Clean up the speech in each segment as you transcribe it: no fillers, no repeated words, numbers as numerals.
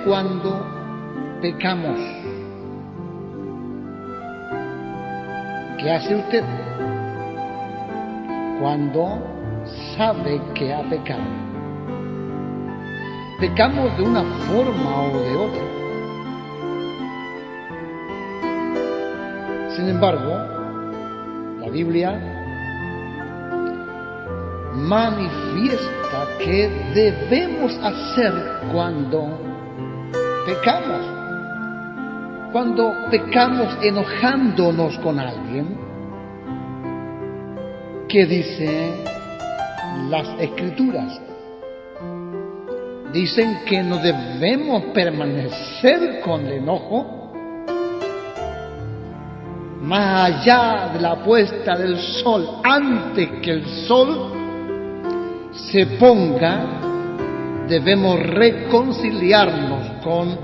cuando pecamos? ¿Qué hace usted cuando sabe que ha pecado? Pecamos de una forma o de otra. Sin embargo, la Biblia manifiesta que debemos hacer cuando pecamos. Cuando pecamos enojándonos con alguien, ¿qué dicen las Escrituras? Dicen que no debemos permanecer con el enojo más allá de la puesta del sol, antes que el sol se ponga. Debemos reconciliarnos con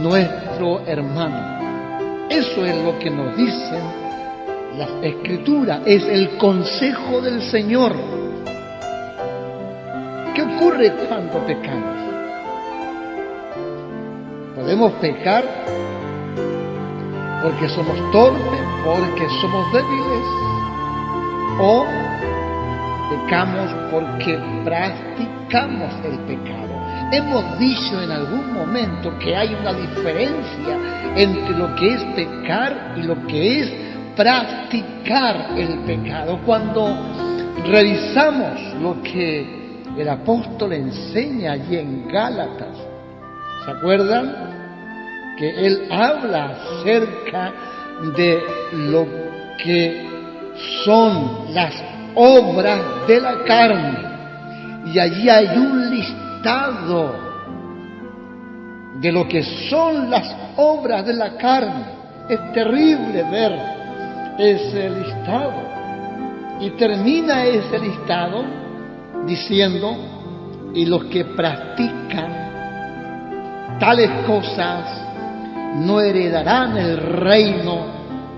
nuestro hermano. Eso es lo que nos dicen las Escrituras, es el consejo del Señor. ¿Qué ocurre cuando pecamos? Podemos pecar porque somos torpes, porque somos débiles, o pecamos porque practicamos el pecado. Hemos dicho en algún momento que hay una diferencia entre lo que es pecar y lo que es practicar el pecado. Cuando revisamos lo que el apóstol enseña allí en Gálatas, ¿se acuerdan? Que él habla acerca de lo que son las obras de la carne, y allí hay un listado de lo que son las obras de la carne. Es terrible ver ese listado, y termina ese listado diciendo: y los que practican tales cosas no heredarán el reino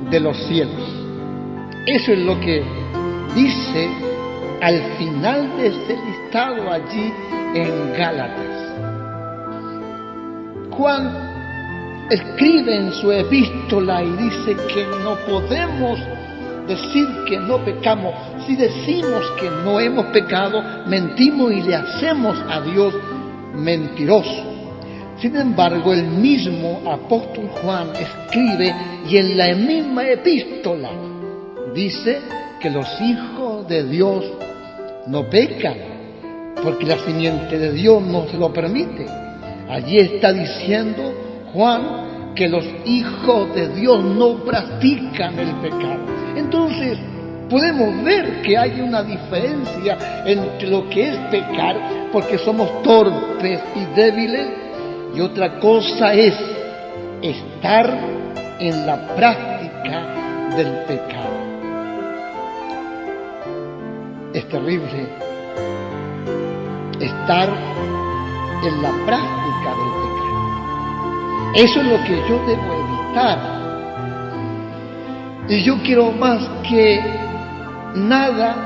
de los cielos. Eso es lo que dice al final de este listado allí en Gálatas. Juan escribe en su epístola y dice que no podemos decir que no pecamos. Si decimos que no hemos pecado, mentimos y le hacemos a Dios mentiroso. Sin embargo, el mismo apóstol Juan escribe, y en la misma epístola dice que los hijos de Dios no pecan, porque la simiente de Dios no se lo permite. Allí está diciendo Juan que los hijos de Dios no practican el pecado. Entonces, podemos ver que hay una diferencia entre lo que es pecar, porque somos torpes y débiles, y otra cosa es estar en la práctica del pecado. Es terrible estar en la práctica del pecado. Eso es lo que yo debo evitar. Y yo quiero más que nada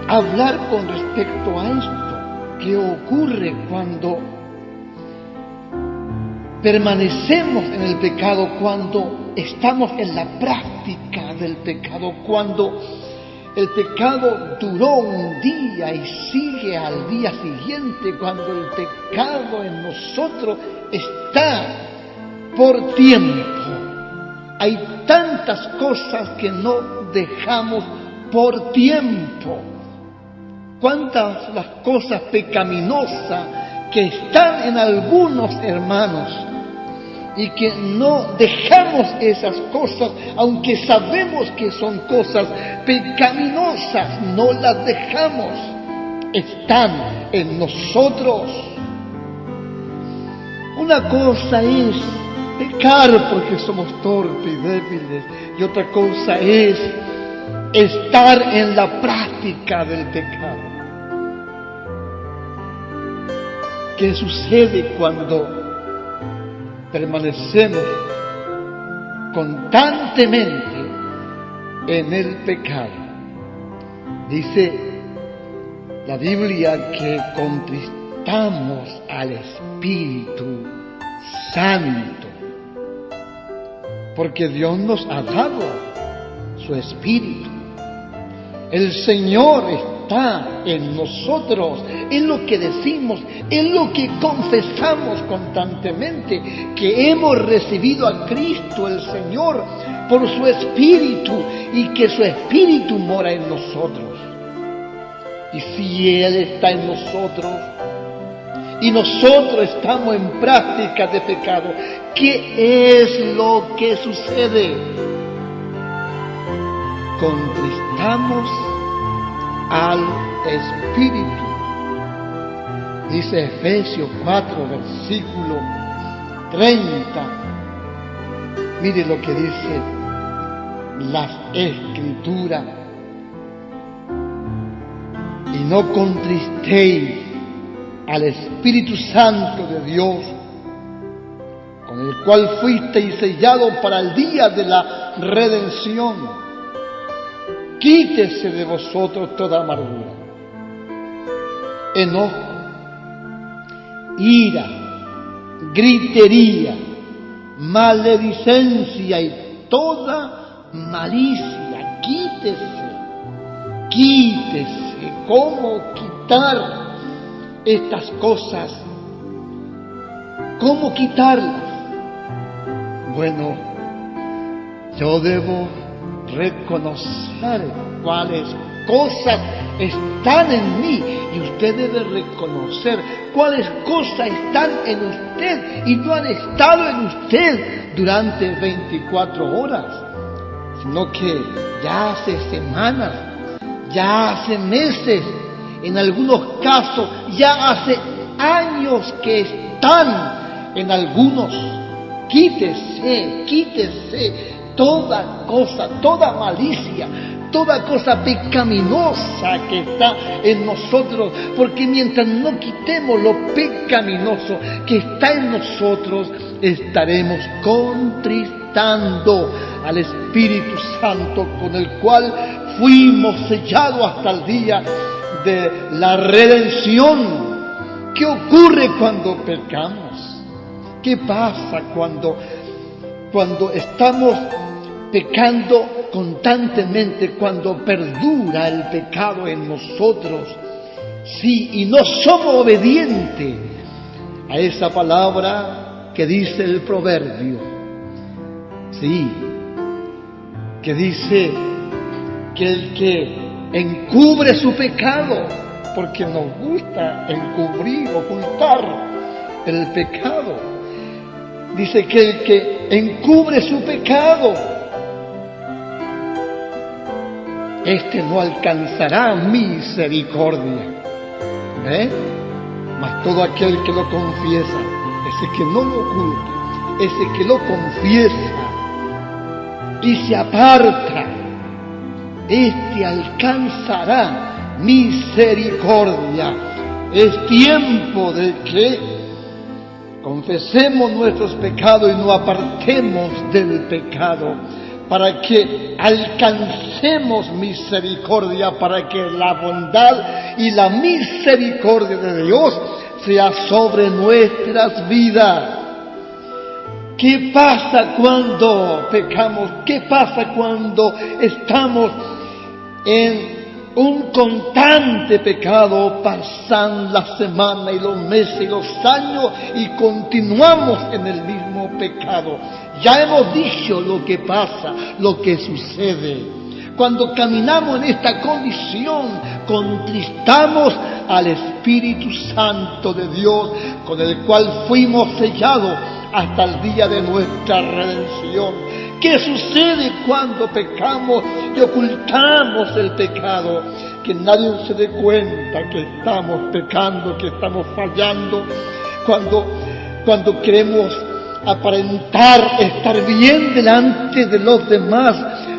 hablar con respecto a esto. ¿Qué ocurre cuando permanecemos en el pecado, cuando estamos en la práctica del pecado, cuando el pecado duró un día y sigue al día siguiente, cuando el pecado en nosotros está por tiempo? Hay tantas cosas que no dejamos por tiempo. ¿Cuántas las cosas pecaminosas que están en algunos hermanos y que no dejamos esas cosas, aunque sabemos que son cosas pecaminosas, no las dejamos? Están en nosotros. Una cosa es pecar porque somos torpes y débiles, y otra cosa es estar en la práctica del pecado. ¿Qué sucede cuando permanecemos constantemente en el pecado? Dice la Biblia que contristamos al Espíritu santo, porque Dios nos ha dado su Espíritu. El Señor está en nosotros, en lo que decimos, en lo que confesamos constantemente, que hemos recibido a Cristo el Señor por su Espíritu y que su Espíritu mora en nosotros. Y si Él está en nosotros y nosotros estamos en práctica de pecado, ¿qué es lo que sucede? Contristamos al Espíritu. Dice Efesios 4, versículo 30. Mire lo que dice las Escrituras. Y no contristéis al Espíritu Santo de Dios, con el cual fuisteis sellados para el día de la redención. Quítese de vosotros toda amargura, enojo, ira, gritería, maledicencia y toda malicia. Quítese. ¿Cómo quitar estas cosas? ¿Cómo quitarlas? Bueno, yo debo reconocer cuáles cosas están en mí y usted debe reconocer cuáles cosas están en usted y no han estado en usted durante 24 horas, sino que ya hace semanas, ya hace meses, en algunos casos ya hace años que están en algunos. Quítese toda cosa, toda malicia, toda cosa pecaminosa que está en nosotros, porque mientras no quitemos lo pecaminoso que está en nosotros, estaremos contristando al Espíritu Santo, con el cual fuimos sellados hasta el día de la redención. ¿Qué ocurre cuando pecamos? ¿Qué pasa cuando estamos pecando constantemente, cuando perdura el pecado en nosotros? Sí, y no somos obedientes a esa palabra que dice el proverbio. Sí, que dice que el que encubre su pecado, porque nos gusta encubrir, ocultar el pecado. Dice que el que encubre su pecado, este no alcanzará misericordia. Mas todo aquel que lo confiesa, ese que no lo oculta, ese que lo confiesa y se aparta, este alcanzará misericordia. Es tiempo de que confesemos nuestros pecados y no apartemos del pecado, para que alcancemos misericordia, para que la bondad y la misericordia de Dios sea sobre nuestras vidas. ¿Qué pasa cuando pecamos? ¿Qué pasa cuando estamos en un constante pecado? Pasan las semanas y los meses y los años y continuamos en el mismo pecado. Ya hemos dicho lo que pasa, lo que sucede. Cuando caminamos en esta condición, contristamos al Espíritu Santo de Dios, con el cual fuimos sellados hasta el día de nuestra redención. ¿Qué sucede cuando pecamos y ocultamos el pecado? Que nadie se dé cuenta que estamos pecando, que estamos fallando. Cuando queremos aparentar estar bien delante de los demás,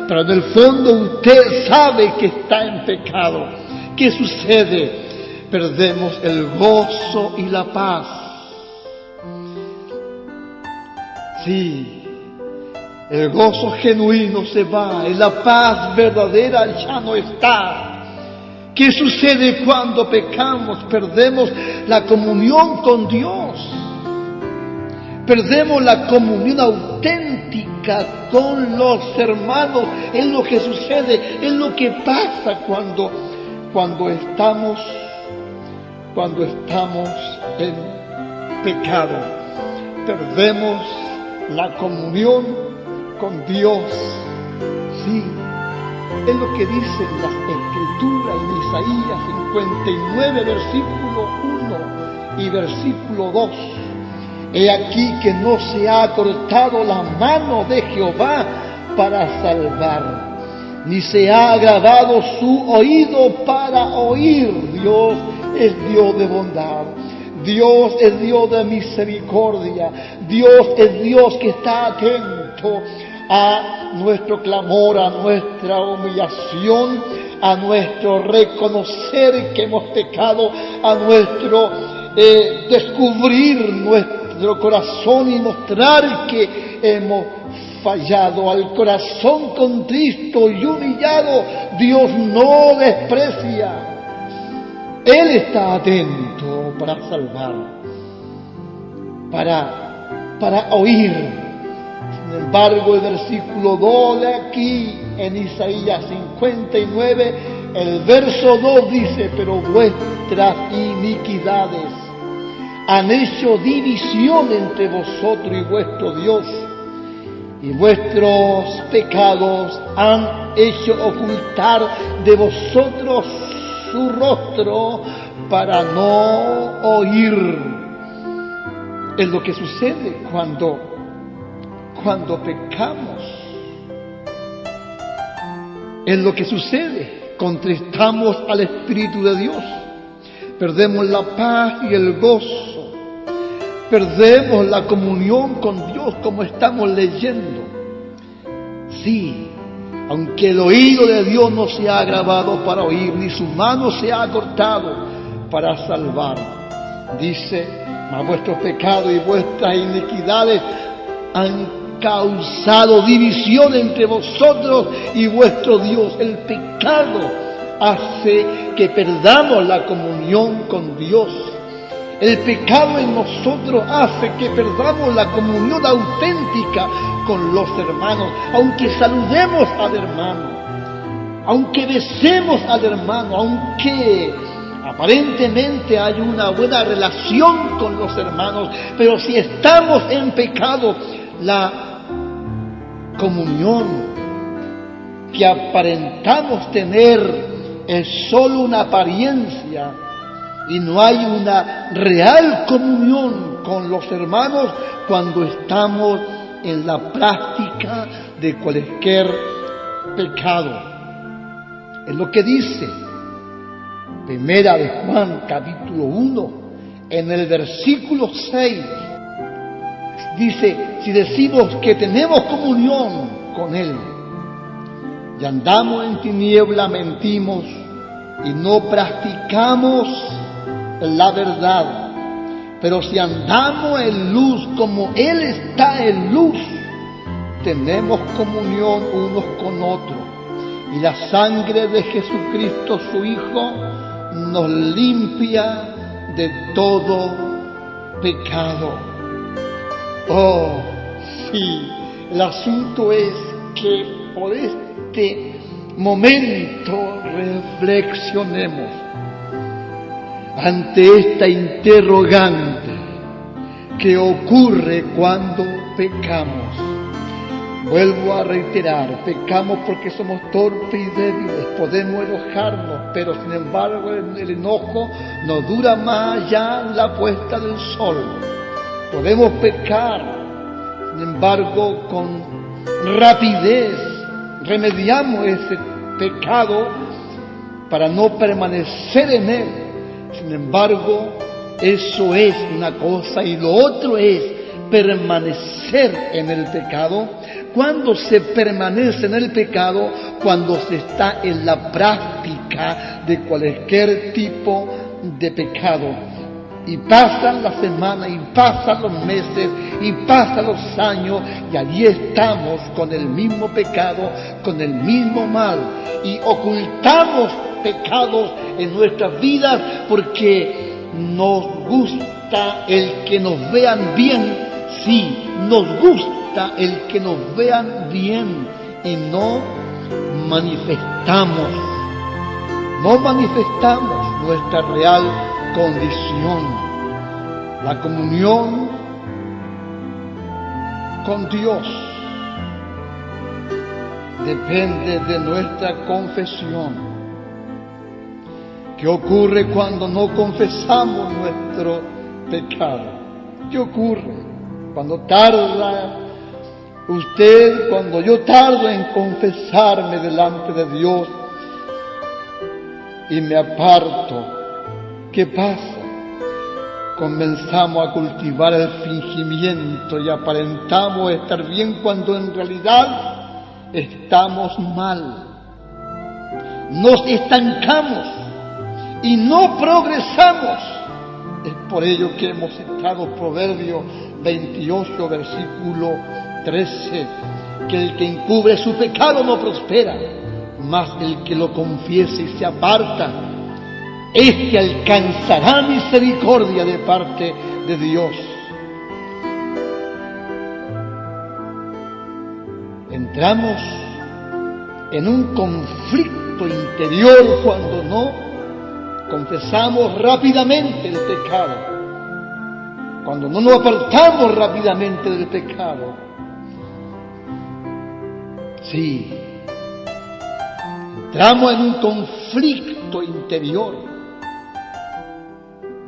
pero en el fondo usted sabe que está en pecado. ¿Qué sucede? Perdemos el gozo y la paz. Sí, el gozo genuino se va y la paz verdadera ya no está. ¿Qué sucede cuando pecamos? Perdemos la comunión con Dios. Perdemos la comunión auténtica con los hermanos. Es lo que sucede, es lo que pasa cuando estamos en pecado. Perdemos la comunión con Dios. Sí, es lo que dicen las Escrituras en Isaías 59, versículo 1 y versículo 2. He aquí que no se ha cortado la mano de Jehová para salvar, ni se ha agravado su oído para oír. Dios es Dios de bondad. Dios es Dios de misericordia. Dios es Dios que está atento a nuestro clamor, a nuestra humillación, a nuestro reconocer que hemos pecado, a nuestro descubrir nuestro corazón y mostrar que hemos fallado. Al corazón contrito y humillado, Dios no desprecia. Él está atento para salvar, para oír. Sin embargo, el versículo 2 de aquí, en Isaías 59, el verso 2 dice: pero vuestras iniquidades han hecho división entre vosotros y vuestro Dios, y vuestros pecados han hecho ocultar de vosotros su rostro para no oír. Es lo que sucede cuando pecamos. Es lo que sucede. Contristamos al Espíritu de Dios. Perdemos la paz y el gozo. Perdemos la comunión con Dios, como estamos leyendo. Sí, aunque el oído de Dios no se ha agravado para oír, ni su mano se ha cortado para salvar. Dice: mas vuestros pecados y vuestras iniquidades han causado división entre vosotros y vuestro Dios. El pecado hace que perdamos la comunión con Dios. El pecado en nosotros hace que perdamos la comunión auténtica con los hermanos. Aunque saludemos al hermano, aunque besemos al hermano, aunque aparentemente hay una buena relación con los hermanos, pero si estamos en pecado, la comunión que aparentamos tener es solo una apariencia, y no hay una real comunión con los hermanos cuando estamos en la práctica de cualquier pecado. Es lo que dice Primera de Juan, capítulo 1, en el versículo 6. Dice: si decimos que tenemos comunión con Él y andamos en tiniebla, mentimos y no practicamos la verdad. Pero si andamos en luz como Él está en luz, tenemos comunión unos con otros, y la sangre de Jesucristo, su Hijo, nos limpia de todo pecado. Oh, sí, el asunto es que por este momento reflexionemos ante esta interrogante: ¿qué ocurre cuando pecamos? Vuelvo a reiterar, pecamos porque somos torpes y débiles, podemos enojarnos, pero sin embargo el enojo no dura más allá de la puesta del sol. Podemos pecar, sin embargo con rapidez remediamos ese pecado para no permanecer en él. Sin embargo, eso es una cosa, y lo otro es permanecer en el pecado. ¿Cuándo se permanece en el pecado? Cuando se está en la práctica de cualquier tipo de pecado. Y pasan las semanas, y pasan los meses, y pasan los años, y allí estamos con el mismo pecado, con el mismo mal, y ocultamos pecados en nuestras vidas porque nos gusta el que nos vean bien Sí, nos gusta el que nos vean bien y no manifestamos nuestra real condición. La comunión con Dios depende de nuestra confesión. ¿Qué ocurre cuando no confesamos nuestro pecado? ¿Qué ocurre cuando tarda usted, cuando yo tardo en confesarme delante de Dios y me aparto? ¿Qué pasa? Comenzamos a cultivar el fingimiento y aparentamos estar bien cuando en realidad estamos mal. Nos estancamos y no progresamos. Es por ello que hemos citado Proverbios 28, versículo 13, que el que encubre su pecado no prospera, mas el que lo confiese y se aparta, este alcanzará misericordia de parte de Dios. Entramos en un conflicto interior cuando no confesamos rápidamente el pecado, cuando no nos apartamos rápidamente del pecado. Sí, entramos en un conflicto interior,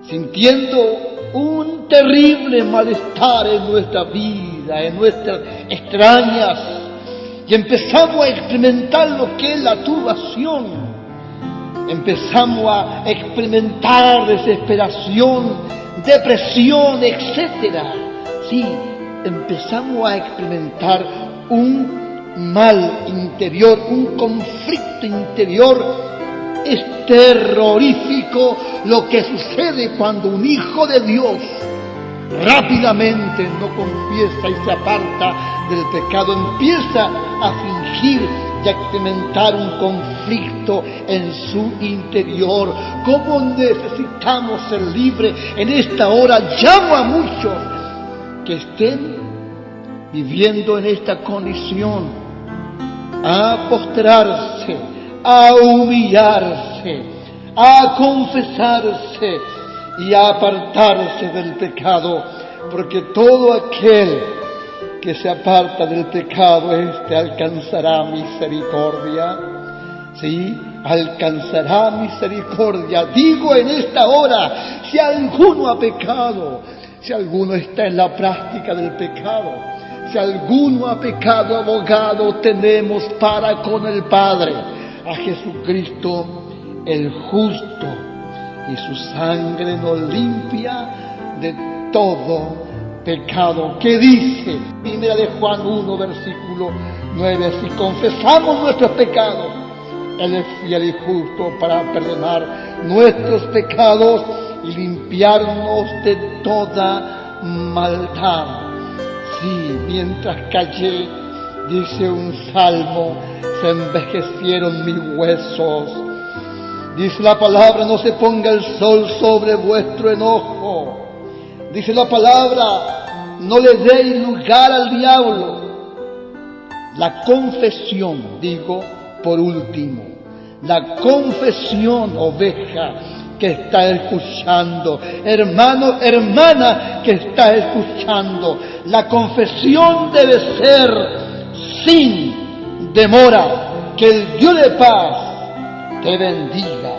sintiendo un terrible malestar en nuestra vida, en nuestras entrañas, y empezamos a experimentar lo que es la turbación. Empezamos a experimentar desesperación, depresión, etc. Sí, empezamos a experimentar un mal interior, un conflicto interior. Es terrorífico lo que sucede cuando un hijo de Dios rápidamente no confiesa y se aparta del pecado, empieza a fingir y a experimentar un conflicto en su interior. ¿Cómo necesitamos ser libres en esta hora? Llamo a muchos que estén viviendo en esta condición a postrarse, a humillarse, a confesarse y a apartarse del pecado, porque todo aquel que se aparta del pecado, alcanzará misericordia. Sí, alcanzará misericordia. Digo en esta hora, si alguno ha pecado, si alguno está en la práctica del pecado, si alguno ha pecado, abogado tenemos para con el Padre, a Jesucristo el justo, y su sangre nos limpia de todo pecado. ¿Qué dice? Primera de Juan 1, versículo 9. Si confesamos nuestros pecados, Él es fiel y justo para perdonar nuestros pecados y limpiarnos de toda maldad. Sí, mientras callé, dice un salmo, se envejecieron mis huesos. Dice la palabra, no se ponga el sol sobre vuestro enojo. Dice la palabra, no le deis lugar al diablo. La confesión, digo por último, la confesión, oveja que está escuchando, hermano, hermana que está escuchando, la confesión debe ser sin demora. Que el Dios de paz te bendiga.